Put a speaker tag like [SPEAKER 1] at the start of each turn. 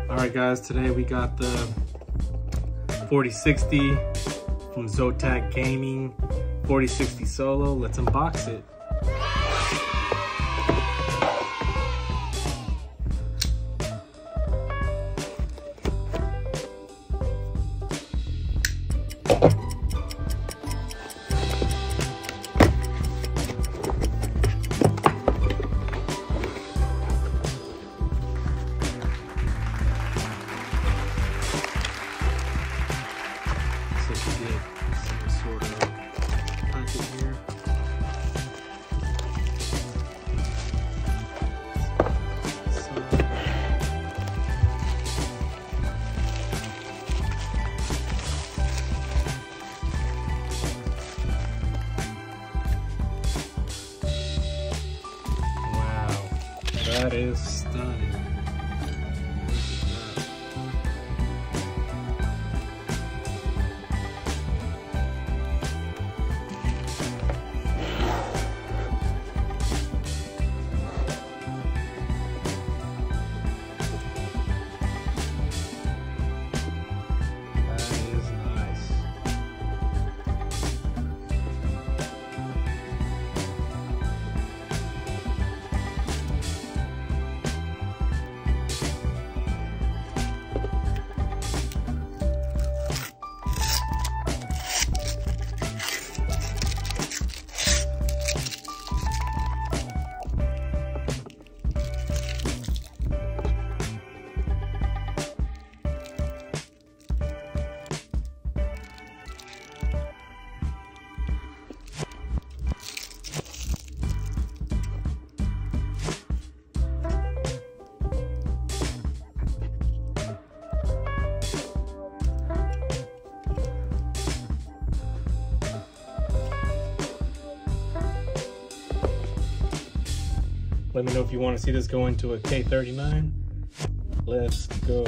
[SPEAKER 1] All right, guys, today we got the 4060 from Zotac Gaming, 4060 Solo. Let's unbox it. So you get some sort of packet here. Wow, that is stunning. Let me know if you want to see this go into a K39. Let's go.